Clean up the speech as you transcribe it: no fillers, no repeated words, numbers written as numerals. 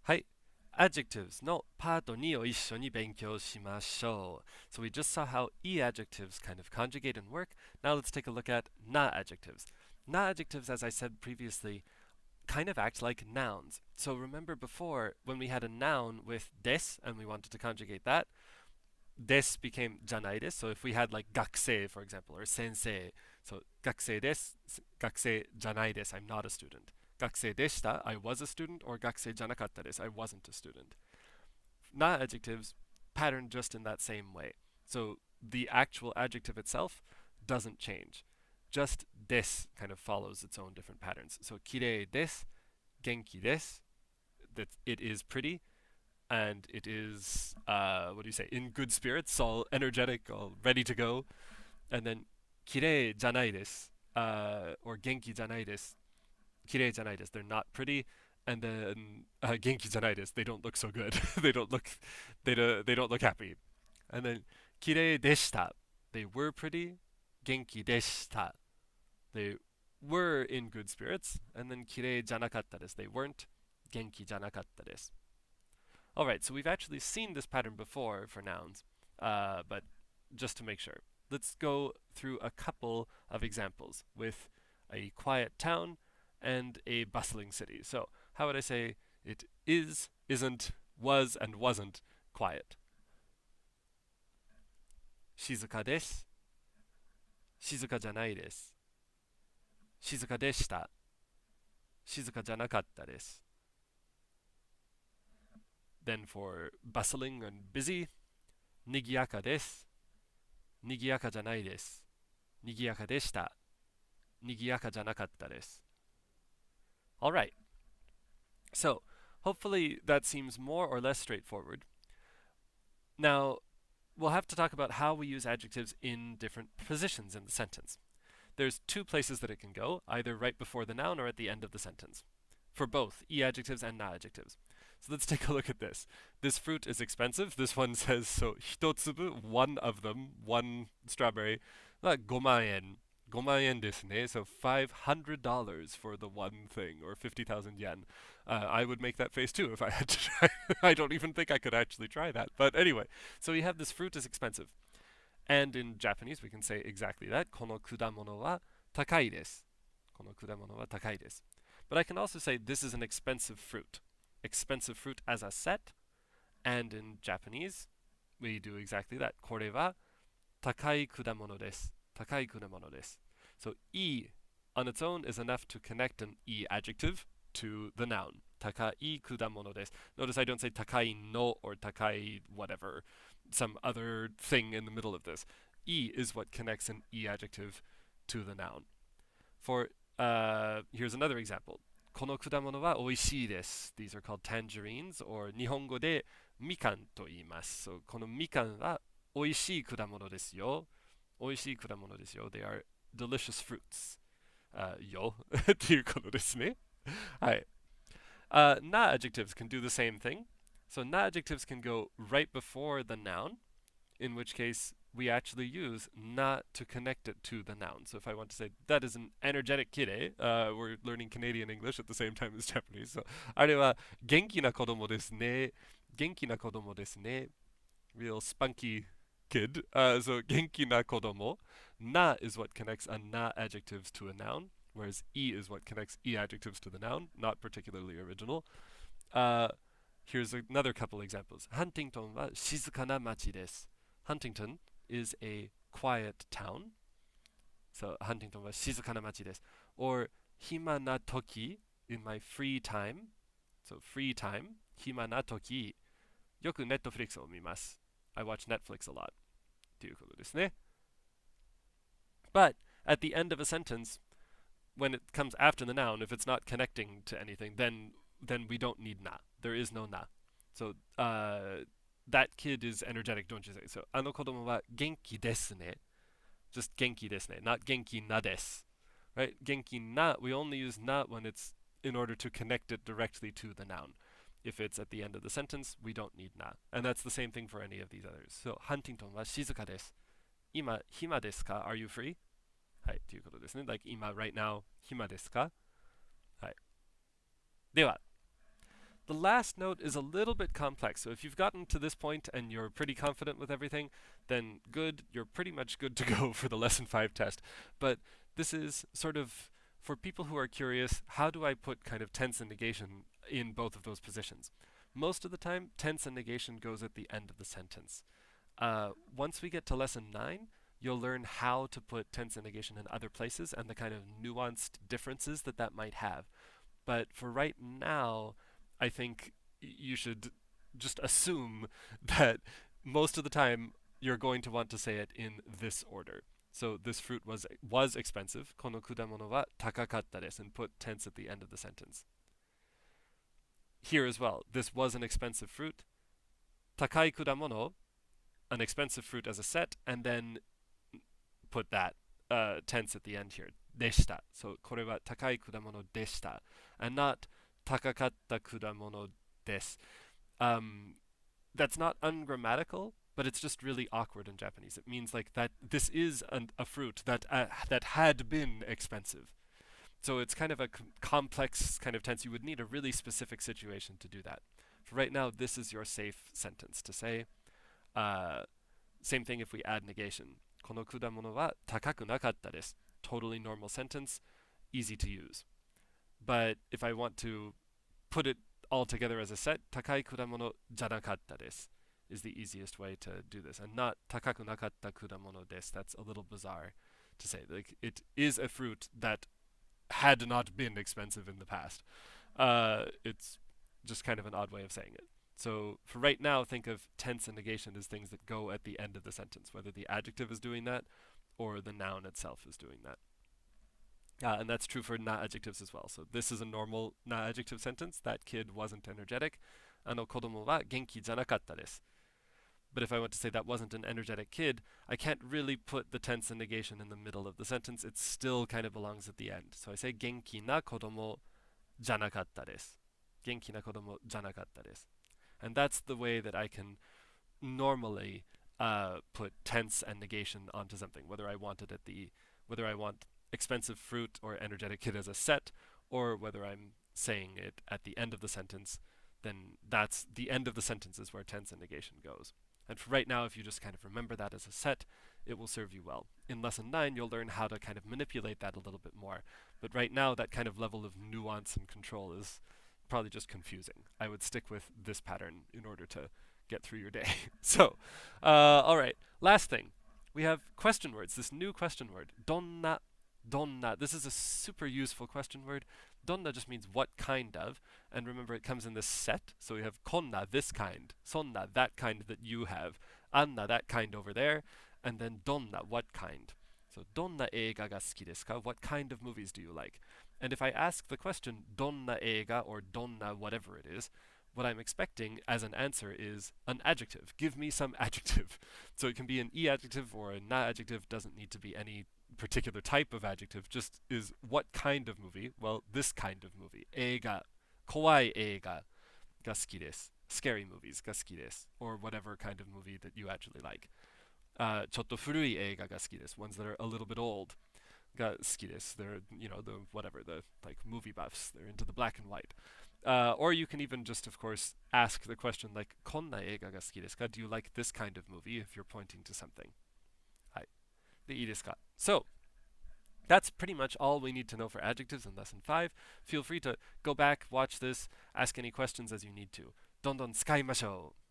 はい。Adjectives のパート2を一緒に勉強しましょう。So we just saw how e-adjectives kind of conjugate and work. Now let's take a look at na-adjectives. Na-adjectives, as I said previously, kind of act like nouns. So remember before, when we had a noun with des and we wanted to conjugate that, des became janai desu. So if we had like gakusei, for example, or sensei, so gakusei desu, gakusei janai desu, I'm not a student. Gakusei deshita, I was a student, or gakusei janakatta desu, I wasn't a student. Na adjectives pattern just in that same way. So the actual adjective itself doesn't change. Just des kind of follows its own different patterns. So kirei desu, genki desu, that it is pretty, and it is what do you say, in good spirits, all energetic, all ready to go. And then kirei janai desu, or genki janai desu, kirei janai desu, they're not pretty. And then genki janai desu, they don't look so good. They don't look happy. And then kirei deshita, they were pretty. Genki deshita, they were in good spirits. And then kirei janakatta desu, they weren't. Genki janakatta desu. All right, so we've actually seen this pattern before for nouns, but just to make sure, let's go through a couple of examples with a quiet town and a bustling city. So, how would I say it is, isn't, was, and wasn't quiet? Shizuka desu. Shizuka janai desu. Shizuka deshita. Shizuka janakatta desu. Then for bustling and busy, nigiyaka desu. Nigiyaka janai desu. Nigiyaka deshita. Nigiyaka janakatta desu. All right. So, hopefully that seems more or less straightforward. Now, we'll have to talk about how we use adjectives in different positions in the sentence. There's two places that it can go, either right before the noun or at the end of the sentence, for both e-adjectives and na-adjectives. So let's take a look at this. This fruit is expensive. This one says, so, hitotsubu, one of them, one strawberry, 5万円. 5万円ですね. So $500 for the one thing, or 50,000 yen. I would make that face too if I had to try. I don't even think I could actually try that. But anyway, so we have this fruit is expensive. And in Japanese, we can say exactly that. この果物は高いです。この果物は高いです. But I can also say this is an expensive fruit. Expensive fruit as a set. And in Japanese, we do exactly that. これは高い果物です。高い果物です. So e on its own is enough to connect an e adjective to the noun. 高い果物です. Notice I don't say 高いの or 高い whatever, some other thing in the middle of this. E is what connects an e adjective to the noun. For here's another example. この果物は美味しいです. These are called tangerines, or 日本語でみかんと言います. So このみかんは美味しい果物ですよ. 美味しい果物ですよ. They are delicious fruits. よっていうことですね。はい。Na adjectives can do the same thing. So na adjectives can go right before the noun, in which case we actually use na to connect it to the noun. So if I want to say that is an energetic kid, we're learning Canadian English at the same time as Japanese. So あれは元気な子供ですね。元気な子供ですね. Real spunky kid. So 元気な子供. Na is what connects a na adjectives to a noun, whereas e is what connects e adjectives to the noun. Not particularly original. Uh, here's another couple examples. ハンティントンは静かな町です. Huntington is a quiet town. So ハンティントンは静かな町です. Or 暇な時 in my free time. So free time. 暇な時よく Netflix を見ます. I watch Netflix a lot. ということですね. But at the end of a sentence, when it comes after the noun, if it's not connecting to anything, then we don't need na. There is no na. So that kid is energetic, don't you say? So あの子供は元気ですね. Just 元気ですね, not 元気なです. Right? 元気な, we only use na when it's in order to connect it directly to the noun. If it's at the end of the sentence, we don't need na. And that's the same thing for any of these others. So ハンティントンは静かです. 今、暇ですか? Are you free? はい、ということですね。今、right now、暇ですか? はい。では、The last note is a little bit complex. So if you've gotten to this point and you're pretty confident with everything, then good, you're pretty much good to go for the lesson 5 test. But this is sort of for people who are curious, how do I put kind of tense and negation in both of those positions? Most of the time, tense and negation goes at the end of the sentence. Once we get to lesson 9, you'll learn how to put tense and negation in other places and the kind of nuanced differences that that might have. But for right now, I think you should just assume that most of the time you're going to want to say it in this order. So this fruit was expensive. この果物は高かったです and put tense at the end of the sentence. Here as well, this was an expensive fruit. 高い果物, an expensive fruit as a set, and then put that tense at the end here. でした. So これは高い果物でした. And not 高かった果物です. That's not ungrammatical, but it's just really awkward in Japanese. It means like that this is a fruit that had been expensive. So it's kind of a complex kind of tense. You would need a really specific situation to do that. For right now, this is your safe sentence to say. Same thing if we add negation. この果物は高くなかったです. Totally normal sentence, easy to use. But if I want to put it all together as a set, 高い果物じゃなかったです is the easiest way to do this. And not 高くなかった果物です. That's a little bizarre to say. Like, it is a fruit that had not been expensive in the past. It's just kind of an odd way of saying it. So for right now, think of tense and negation as things that go at the end of the sentence, whether the adjective is doing that or the noun itself is doing that. And that's true for na-adjectives as well. So this is a normal na-adjective sentence. That kid wasn't energetic. あの子供は元気じゃなかったです. But if I want to say that wasn't an energetic kid, I can't really put the tense and negation in the middle of the sentence. It still kind of belongs at the end. So I say 元気な子供じゃなかったです. 元気な子供じゃなかったです. And that's the way that I can normally put tense and negation onto something, whether I want expensive fruit or energetic kid as a set, or whether I'm saying it at the end of the sentence, then that's the end of the sentence is where tense and negation goes. And for right now, if you just kind of remember that as a set, it will serve you well. In lesson 9, you'll learn how to kind of manipulate that a little bit more. But right now, that kind of level of nuance and control is probably just confusing. I would stick with this pattern in order to get through your day. So, all right, last thing. We have question words, this new question word, donna. Donna. This is a super useful question word. Donna just means what kind of, and remember it comes in this set. So we have konna, this kind, sonna, that kind that you have, anna, that kind over there, and then donna, what kind. So donna eiga ga suki desu ka? What kind of movies do you like? And if I ask the question donna eiga or donna whatever it is, what I'm expecting as an answer is an adjective. Give me some adjective. So it can be an e-adjective or a na-adjective, doesn't need to be any particular type of adjective, just is what kind of movie? Well, this kind of movie. 映画, 怖い映画が好きです. Scary movies が好きです. Or whatever kind of movie that you actually like. ちょっと古い映画が好きです. Ones that are a little bit old が好きです. They're, the whatever, the like movie buffs. They're into the black and white. Or you can even just, of course, ask the question like, こんな映画が好きですか? Do you like this kind of movie if you're pointing to something? はい。で、いいですか? So, that's pretty much all we need to know for adjectives in lesson 5. Feel free to go back, watch this, ask any questions as you need to. どんどん使いましょう.